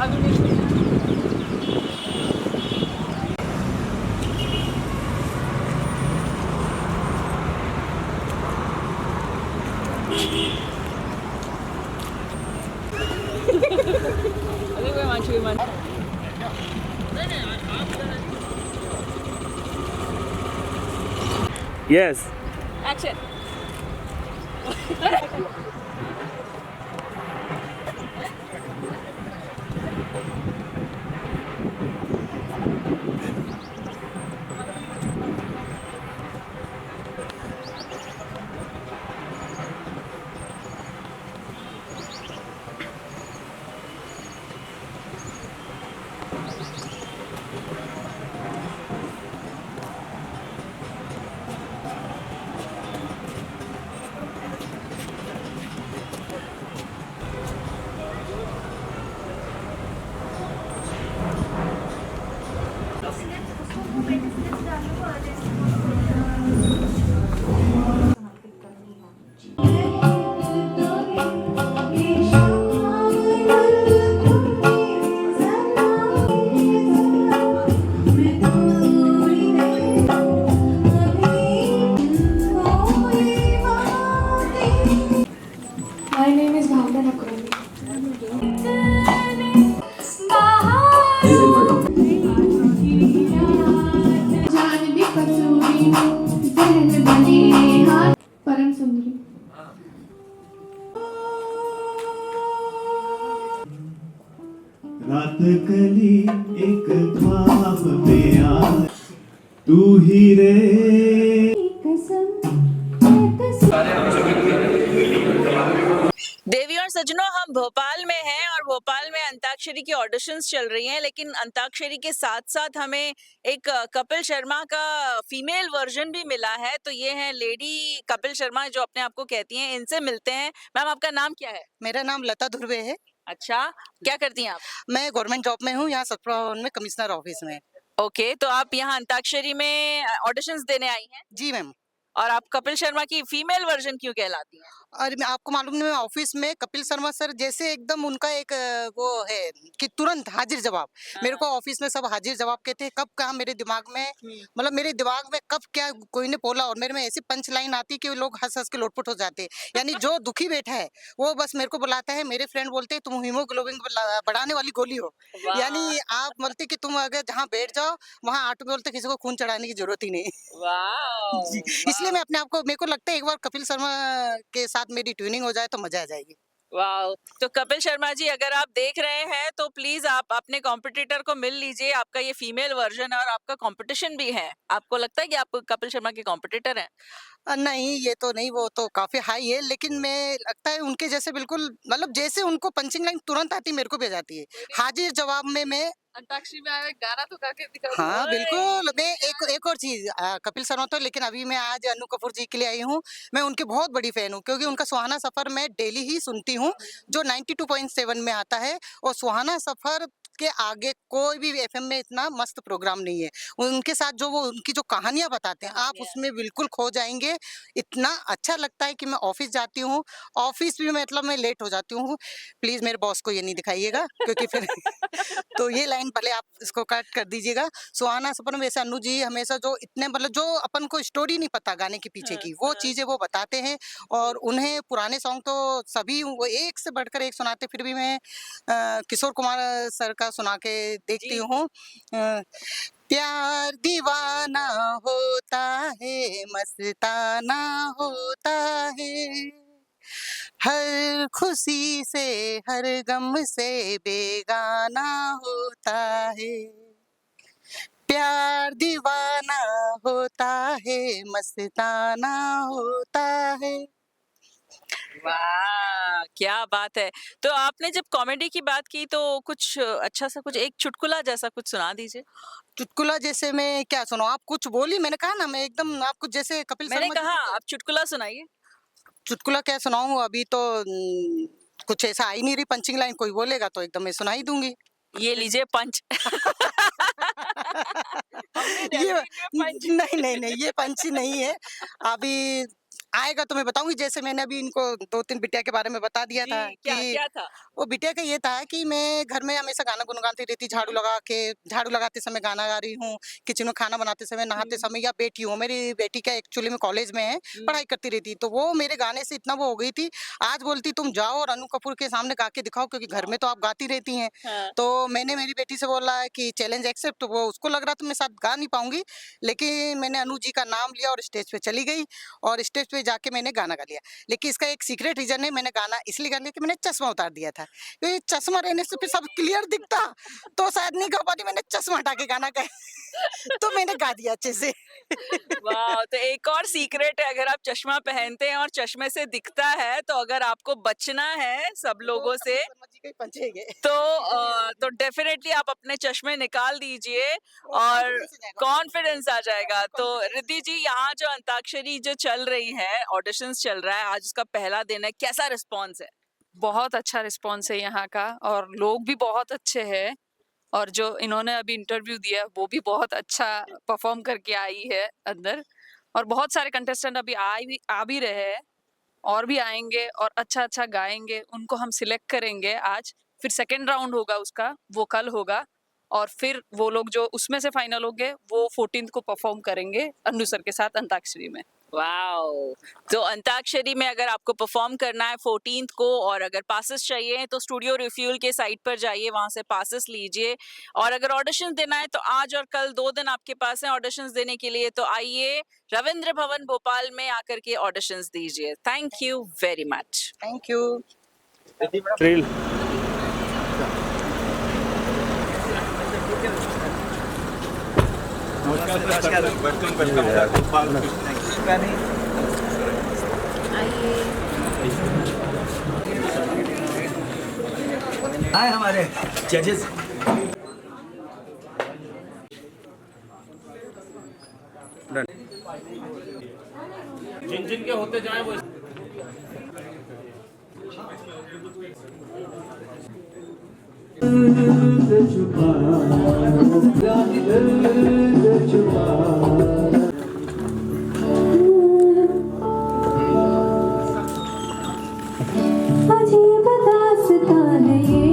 आलू देखते हैं। अरे कोई मांझू Yes. Action. My name is Bhavna Nakroni. परम सुंदरी। रात कली एक ख्वाब में आ तू ही रे। देवी और सज्जनों, हम भोपाल में हैं और भोपाल में अंताक्षरी की ऑडिशंस चल रही हैं, लेकिन अंताक्षरी के साथ साथ हमें एक कपिल शर्मा का फीमेल वर्जन भी मिला है। तो ये है लेडी कपिल शर्मा जो अपने आप को कहती हैं। इनसे मिलते हैं। मैम, आपका नाम क्या है? मेरा नाम लता धुर्वे है। अच्छा, क्या करती हैं आप? मैं गवर्नमेंट जॉब में हूँ, यहाँ सतपुरा भवन में कमिश्नर ऑफिस में। ओके, तो आप यहाँ अंताक्षरी में ऑडिशंस देने आई हैं जी मैम। और आप कपिल शर्मा की फीमेल वर्जन क्यों कहलाती हैं? और मैं आपको मालूम नहीं, मैं ऑफिस में कपिल शर्मा सर जैसे एकदम उनका एक वो है कि तुरंत हाजिर जवाब। मेरे को ऑफिस में सब हाजिर जवाब कहते हैं। कब कहा मेरे दिमाग में, मतलब मेरे दिमाग में कब क्या कोई ने बोला और मेरे में ऐसी पंच लाइन आती कि लोग हंस हंस के लोटपुट हो जाते हैं। यानी जो दुखी बैठा है वो बस मेरे को बुलाता है। मेरे फ्रेंड बोलते हैं तुम हीमोग्लोबिन बढ़ाने वाली गोली हो। यानी आप बोलते कि तुम अगर जहाँ बैठ जाओ वहाँ ऑटो बोलते किसी को खून चढ़ाने की जरूरत ही नहीं। वाह, जी, इसलिए मैं अपने आप को, मेरे को लगता है एक बार कपिल शर्मा के साथ मेरी ट्यूनिंग हो जाए तो मजा आ जाएगी। वाह। तो कपिल शर्मा जी, अगर आप देख रहे हैं तो प्लीज आप अपने कॉम्पिटिटर को मिल लीजिए। आपका ये फीमेल वर्जन है और आपका कंपटीशन भी है। आपको लगता है कि आप कपिल शर्मा के कॉम्पिटिटर हैं? नहीं, ये तो नहीं, वो तो काफी हाई है, लेकिन मैं लगता है उनके जैसे बिल्कुल, मतलब जैसे उनको पंचिंग लाइन तुरंत आती मेरे को भी आ जाती है। हाजिर जवाब में मैं अंताक्षरी में आए गाना तो गा के दिखा दो। हाँ बिल्कुल। मैं एक और चीज, कपिल शर्मा तो, लेकिन अभी मैं आज अनु कपूर जी के लिए आई हूँ। मैं उनकी बहुत बड़ी फैन हूँ क्योंकि उनका सुहाना सफर मैं डेली ही सुनती हूँ जो 92.7 में आता है। और सुहाना सफर के आगे कोई भी एफएम में इतना मस्त प्रोग्राम नहीं है। उनके साथ जो वो उनकी जो कहानियां बताते हैं आप उसमें बिल्कुल खो जाएंगे। इतना अच्छा लगता है कि मैं ऑफिस जाती हूँ, ऑफिस भी मतलब मैं लेट हो जाती हूँ। प्लीज मेरे बॉस को ये नहीं दिखाइएगा क्योंकि फिर तो ये लाइन भले आप इसको कट कर दीजिएगा। सुहाना सपन वैसे अनु जी हमेशा जो इतने, मतलब जो अपन को स्टोरी नहीं पता गाने के पीछे की, वो चीजें वो बताते हैं। और उन्हें पुराने सॉन्ग तो सभी वो एक से बढ़कर एक सुनाते, फिर भी मैं किशोर कुमार सर का सुना के देखती हूँ। प्यार दीवाना होता है, मस्ताना होता है, हर खुशी से हर गम से बेगाना होता है, प्यार दीवाना होता है, मस्ताना होता है। वाह, क्या बात है। तो आपने जब कॉमेडी की बात की तो कुछ अच्छा सा, कुछ एक चुटकुला जैसा कुछ सुना दीजिए। चुटकुला जैसे मैं क्या सुनाऊं, आप कुछ बोली, मैंने कहा ना मैं एकदम आपको जैसे कपिल मैंने शर्मा जी कहा को आप चुटकुला सुनाइए। चुटकुला क्या सुनाऊं अभी तो कुछ ऐसा आ ही नहीं रही पंचिंग लाइन। कोई बोलेगा तो एकदम मैं सुना ही दूंगी। ये लीजिए पंच। हमने ये डेली में पंच। नहीं नहीं नहीं, ये पंची नहीं है। अभी आएगा तो मैं बताऊंगी। जैसे मैंने अभी इनको 2-3 बिटिया के बारे में बता दिया था जी, क्या कि क्या था? वो बिटिया का ये था कि मैं घर में हमेशा गाना गुनगुनाती रहती, झाड़ू लगाते समय गाना गा रही हूँ, किचन में खाना बनाते समय, नहाते हुँ, समय, या बेटी हूँ, मेरी बेटी क्या एक्चुअली में कॉलेज में है, हुँ, पढ़ाई करती रहती, तो वो मेरे गाने से इतना वो हो गई थी, आज बोलती तुम जाओ और अनु कपूर के सामने गा के दिखाओ, क्योंकि घर में तो आप गाती रहती हैं। हाँ। तो मैंने मेरी बेटी से बोला है कि चैलेंज एक्सेप्ट, तो वो उसको लग रहा था मैं साथ गा नहीं पाऊंगी, लेकिन मैंने अनु जी का नाम लिया और स्टेज पे चली गई, और स्टेज पे जाके मैंने गाना गा लिया। लेकिन इसका एक सीक्रेट रीजन है, मैंने गाना इसलिए गा लिया कि मैंने चश्मा उतार दिया था, क्योंकि चश्मा रहने से फिर सब क्लियर दिखता, तो शायद नहीं गा पाती, मैंने चश्मा हटा के गाना गाया तो मैंने गा दिया अच्छे से। वाह! तो एक और सीक्रेट है, अगर आप चश्मा पहनते हैं और चश्मे से दिखता है, तो अगर आपको बचना है सब तो लोगों से कपिल शर्मा जी के पंचेगे तो डेफिनेटली आप अपने चश्मे निकाल दीजिए और और कॉन्फिडेंस आ जाएगा। कॉन्फिडेंस आ जाएगा। तो कॉन्फिडेंस। रिद्धि जी, यहाँ जो अंताक्षरी जो चल रही है, ऑडिशंस चल रहा है, आज उसका पहला दिन है, कैसा रिस्पॉन्स है? बहुत अच्छा रिस्पॉन्स है यहाँ का और लोग भी बहुत अच्छे हैं और जो इन्होंने अभी इंटरव्यू दिया वो भी बहुत अच्छा परफॉर्म करके आई है अंदर और बहुत सारे कंटेस्टेंट अभी आ भी रहे हैं और भी आएंगे और अच्छा अच्छा गाएंगे उनको हम सिलेक्ट करेंगे आज फिर सेकेंड राउंड होगा उसका वो कल होगा और फिर वो लोग जो उसमें से फाइनल होंगे वो 14th को परफॉर्म करेंगे अन्नू सर के साथ अंताक्षरी में। वाओ! तो अंताक्षरी में अगर आपको परफॉर्म करना है 14th को और अगर पासेस चाहिए तो स्टूडियो रिफ्यूल के साइट पर जाइए, वहां से पासेस लीजिए। और अगर ऑडिशंस देना है तो आज और कल 2 दिन आपके पास हैं ऑडिशंस देने के लिए, तो आइए रविंद्र भवन भोपाल में आकर के ऑडिशंस दीजिए। Thank you very much. Thank you. Hi हमारे जजेस। जिन जिन के होते जाए वो अजीब दास्तान है ये।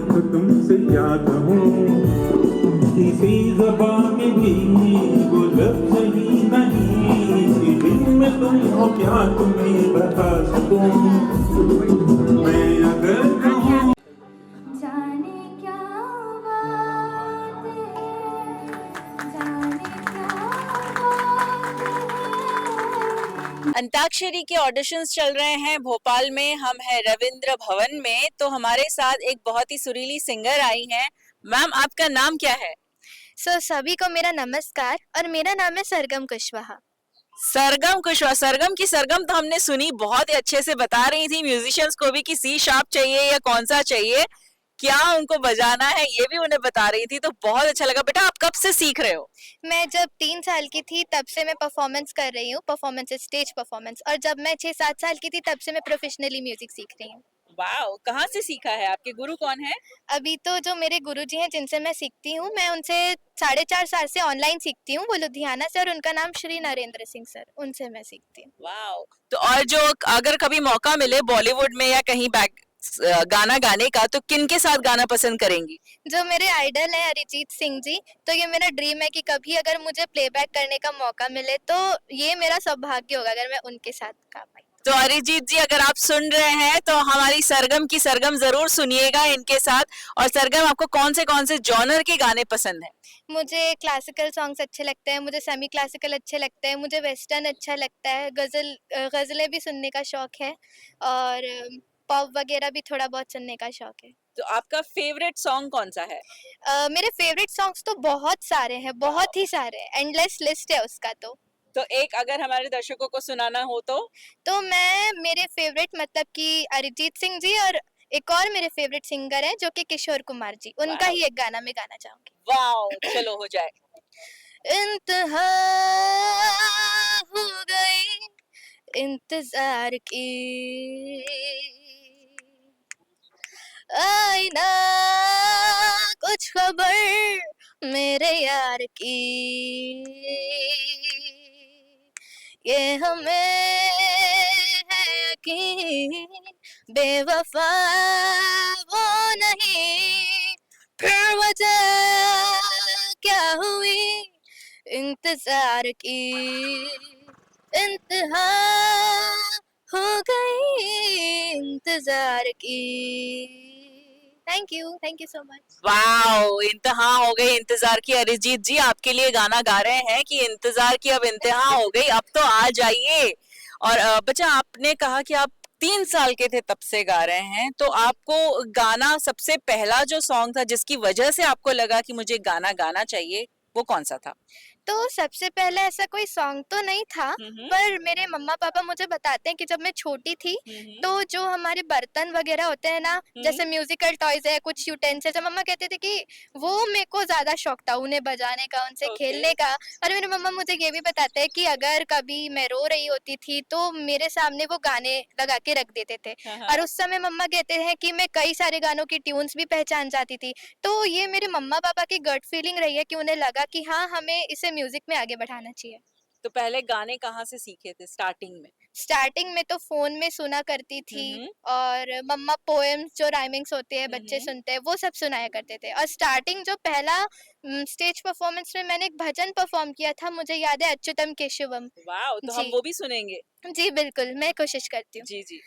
तो तुमसे याद हूँ किसी ज़बान में भी वो लफ्ज़ ही नहीं, इसी दिल में तुम हो क्या तुम्हें बता सकूं मैं अगर कहूँ। जाने क्या बात है, जाने क्या बात है। अंताक्षरी के ऑडिशंस चल रहे हैं भोपाल में, हम हैं रविंद्र भवन में। तो हमारे साथ एक बहुत ही सुरीली सिंगर आई हैं। मैम, आपका नाम क्या है? सभी को मेरा नमस्कार और मेरा नाम है सरगम कुशवाहा। सरगम कुशवाहा। सरगम की सरगम तो हमने सुनी, बहुत ही अच्छे से बता रही थी म्यूजिशियंस को भी कि सी शार्प चाहिए या कौन सा चाहिए, क्या उनको बजाना है ये भी उन्हें बता रही थी, तो बहुत अच्छा लगा। बेटा, आप कब से सीख रहे हो? मैं जब 3 साल की थी तब से मैं परफॉर्मेंस कर रही हूँ, परफॉर्मेंस स्टेज परफॉर्मेंस, और जब मैं 6-7 साल की थी तब से मैं प्रोफेशनली म्यूजिक सीख रही हूँ। वाओ! कहाँ से सीखा है? आपके गुरु कौन है? अभी तो जो मेरे गुरुजी हैं जिनसे मैं सीखती हूँ, मैं उनसे 4.5 साल से ऑनलाइन सीखती हूँ, वो लुधियाना से, और उनका नाम श्री नरेंद्र सिंह सर, उनसे मैं सीखती हूँ। वाओ! तो और जो अगर कभी मौका मिले बॉलीवुड में या कहीं बैक गाना गाने का, तो किन के साथ गाना पसंद करेंगी? जो मेरे आइडल हैं अरिजीत सिंह जी, तो ये मेरा ड्रीम है कि कभी अगर मुझे प्लेबैक करने का मौका मिले तो ये मेरा सौभाग्य होगा अगर मैं उनके साथ गा पाई। तो अरिजीत जी, अगर आप सुन रहे हैं तो हमारी सरगम की सरगम जरूर सुनिएगा इनके साथ। और सरगम, आपको कौन से जॉनर के गाने पसंद हैं? मुझे क्लासिकल सॉन्ग्स अच्छे लगते हैं, मुझे सेमी क्लासिकल अच्छे लगते हैं, मुझे वेस्टर्न अच्छा लगता है, गज़लें भी सुनने का शौक है, और पॉप वगैरह भी थोड़ा बहुत सुनने का शौक है। तो आपका फेवरेट सॉन्ग कौन सा है? मेरे फेवरेट सॉन्ग्स तो बहुत सारे हैं, बहुत ही सारे हैं, एंडलेस लिस्ट है उसका तो एक अगर हमारे दर्शकों को सुनाना हो तो मैं मेरे फेवरेट मतलब कि अरिजीत सिंह जी, और एक और मेरे फेवरेट सिंगर हैं जो कि किशोर कुमार जी, उनका ही एक गाना मैं गाना चाहूंगी। वाओ, चलो हो जाए। इंतहा हो गई इंतजार की, खबर मेरे यार की, ये हमें है यकीन, बेवफा वो नहीं, फिर वजह क्या हुई इंतजार की, इंतहा हो गई इंतजार की। Thank you so much. Wow, इंतहा हो गई इंतजार की। अरिजीत जी आपके लिए गाना गा रहे हैं कि इंतजार की अब इंतहा हो गई, अब तो आ जाइए। और बच्चा, आपने कहा कि आप 3 साल के थे तब से गा रहे हैं, तो आपको गाना सबसे पहला जो सॉन्ग था जिसकी वजह से आपको लगा कि मुझे गाना गाना चाहिए, वो कौन सा था? तो सबसे पहले ऐसा कोई सॉन्ग तो नहीं था, पर मेरे मम्मा पापा मुझे बताते हैं कि जब मैं छोटी थी तो जो हमारे बर्तन वगैरह होते हैं ना, जैसे म्यूजिकल टॉयज है, कुछ यूटेंसिल्स, मम्मा कहते थे कि वो मेरे को ज्यादा शौक था उन्हें बजाने का, उनसे खेलने का। और मेरे मम्मा मुझे ये भी बताते हैं कि अगर कभी मैं रो रही होती थी तो मेरे सामने वो गाने लगा के रख देते थे, और उस समय मम्मा कहते हैं कि मैं कई सारे गानों की ट्यून्स भी पहचान जाती थी। तो ये मेरे मम्मा पापा की गट फीलिंग रही है कि उन्हें लगा कि हाँ, हमें इसे म्यूजिक में आगे बढ़ाना चाहिए। तो पहले गाने कहाँ से सीखे थे स्टार्टिंग में? स्टार्टिंग में तो फोन में सुना करती थी, और मम्मा पोएम्स जो राइमिंग्स होते हैं बच्चे सुनते हैं वो सब सुनाया करते थे। और स्टार्टिंग जो पहला स्टेज परफॉर्मेंस में मैंने एक भजन परफॉर्म किया था, मुझे याद है, अच्युतम केशवम। वाओ, तो हम जी वो भी सुनेंगे। जी बिल्कुल, मैं कोशिश करती हूँ। जी जी।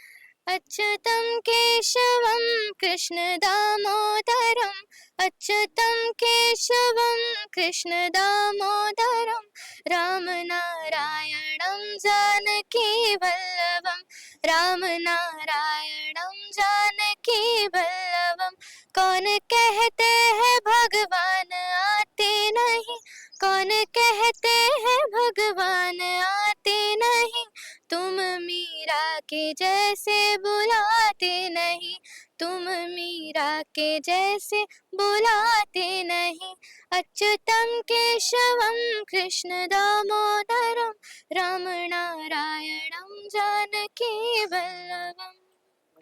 अच्युतं केशवं कृष्ण दामोदरं, अच्युतं केशवं कृष्ण दामोदरं, रामनारायणं जानकी वल्लभं, रामनारायणं जानकी वल्लभं। कौन कहते हैं भगवान आते नहीं, कौन कहते हैं भगवान आते नहीं, तुम मीरा के जैसे बुलाते नहीं, तुम मीरा के जैसे बुलाते नहीं, अच्युतं केशवं कृष्ण दामोदरं, रामनारायणं जानकी वल्लभं।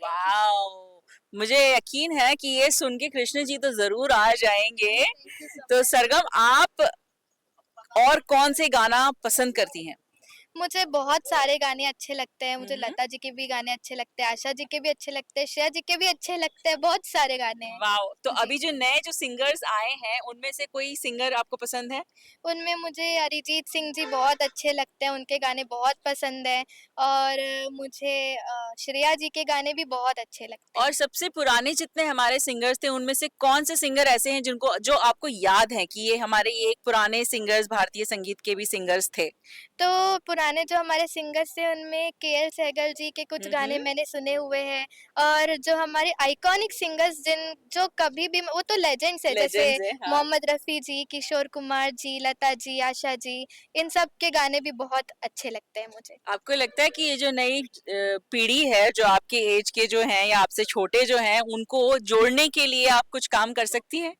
वाओ, मुझे यकीन है कि ये सुन के कृष्ण जी तो जरूर आ जाएंगे। तो सरगम, आप और कौन से गाना पसंद करती हैं? मुझे बहुत सारे गाने अच्छे लगते हैं, मुझे लता जी के भी गाने अच्छे लगते हैं, आशा जी के भी अच्छे लगते हैं, श्रेया जी के भी अच्छे लगते हैं, बहुत सारे गाने हैं। वाओ, तो जी। अभी जो नए जो सिंगर्स आए हैं उनमें से कोई सिंगर आपको पसंद है? उनमें मुझे अरिजीत सिंह जी बहुत अच्छे लगते हैं, उनके गाने बहुत पसंद हैं, और मुझे श्रेया जी के गाने भी बहुत अच्छे लगते हैं। और सबसे पुराने जितने हमारे सिंगर्स थे उनमें से कौन से सिंगर ऐसे हैं जिनको जो आपको याद है कि ये हमारे ये एक पुराने सिंगर्स, भारतीय संगीत के भी सिंगर्स थे? तो पुराने जो हमारे सिंगर्स थे उनमें के.एल. सहगल जी के कुछ गाने मैंने सुने हुए हैं, और जो हमारे आइकॉनिक सिंगर्स जो कभी भी, वो तो लेजेंड्स है, जैसे लेजेंड्स हैं, हाँ। मोहम्मद रफ़ी जी, किशोर कुमार जी, लता जी, आशा जी, इन सब के गाने भी बहुत अच्छे लगते हैं मुझे। आपको लगता है कि ये जो नई पीढ़ी है, जो आपके एज के जो हैं या आपसे छोटे जो हैं, उनको जोड़ने के लिए आप कुछ काम कर सकती हैं?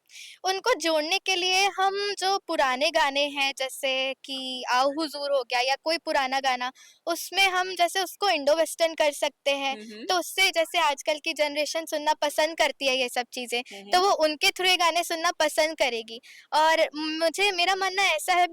उनको जोड़ने के लिए हम जो पुराने गाने हैं, जैसे कि आओ हुजूर हो गया या कोई पुराना गाना, उसमें हम जैसे उसको इंडो वेस्टर्न कर सकते हैं, तो उससे जैसे आजकल की जनरेशन सुनना पसंद करती है ये सब चीज़ें, तो वो उनके थ्रू ये गाने सुनना पसंद करेगी। और मुझे, मेरा मानना ऐसा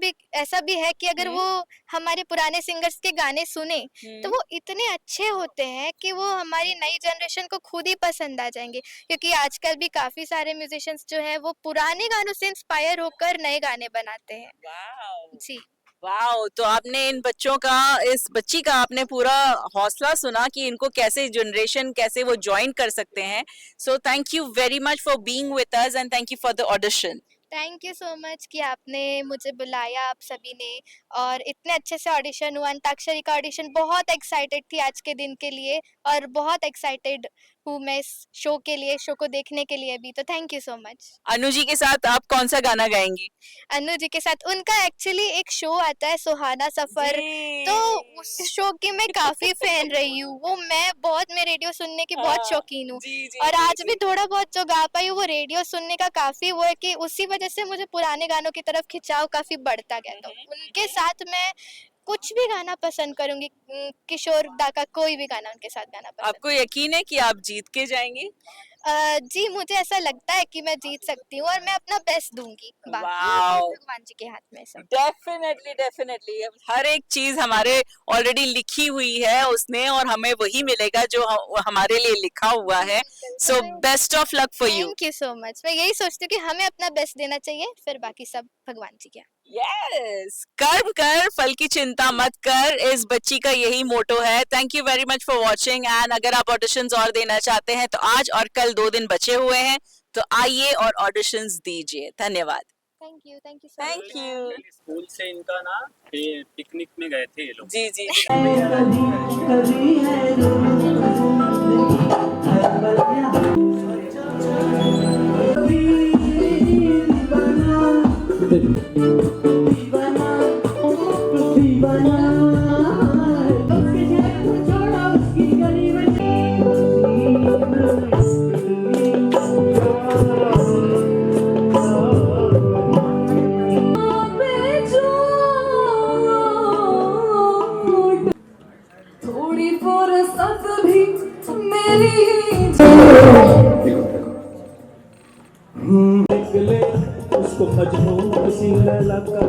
भी है कि अगर वो हमारे पुराने सिंगर्स के गाने सुने, तो वो इतने अच्छे होते हैं कि वो हमारी नई जनरेशन को खुद ही पसंद आ जाएँगे। क्योंकि आजकल भी काफ़ी सारे म्यूज़िशियंस जो हैं वो पुराने गानों से इंस्पायर होकर नए गाने बनाते हैं। वाओ! जी। वाओ! तो आपने इन बच्चों का, इस बच्ची का आपने पूरा हौसला सुना कि इनको कैसे जनरेशन कैसे वो जॉइन कर सकते हैं। So thank you very much for being with us and thank you for the audition. Thank you so much कि आपने मुझे बुलाया, आप सभी ने, और इतने अच्छे से ऑडिशन हुआ। अंताक्षरी का ऑडिशन, बहुत एक्साइटेड थी आज के दिन के लिए, और बहुत एक्साइटेड हूँ मैं इस शो के लिए, शो को देखने के लिए भी। तो thank you so much. Anu ji के साथ आप कौन सा गाना गाएंगी? अनु जी के साथ उनका एक्चुअली एक शो आता है, सुहाना सफर, तो उस शो की मैं काफी फैन रही हूँ। मैं रेडियो सुनने की बहुत शौकीन हूँ, और आज भी थोड़ा बहुत जो गा पाई हूँ वो रेडियो सुनने का काफी वो है कि उसी वजह से मुझे पुराने गानों की तरफ खिंचाव काफी बढ़ता गया। तो उनके साथ मैं कुछ भी गाना पसंद करूंगी, किशोर दा का कोई भी गाना उनके साथ गाना पसंद। आपको यकीन है कि आप जीत के जाएंगी? जी मुझे ऐसा लगता है कि मैं जीत सकती हूँ और मैं अपना बेस्ट दूंगी। बाकी वाओ। भगवान जी के हाथ में है सब। डेफिनेटली डेफिनेटली हर एक चीज हमारे ऑलरेडी लिखी हुई है उसने और हमें वही मिलेगा जो हमारे लिए लिखा हुआ है। So best of luck for you. Thank you so much. मैं यही सोचती हूँ कि हमें अपना बेस्ट देना चाहिए, फिर बाकी सब भगवान जी के हाथ। यस, कर्म कर फल की चिंता मत कर, इस बच्ची का यही मोटो है। Thank you very much for watching and अगर आप ऑडिशंस और देना चाहते हैं तो आज और कल 2 दिन बचे हुए हैं, तो आइए और ऑडिशंस दीजिए। धन्यवाद। Thank you so much. Thank you. School से इनका ना पिकनिक में गए थे ये लोग। जी जी थोड़ी फुर्सत भी मेरी निकले उसको मजनू किसी लगा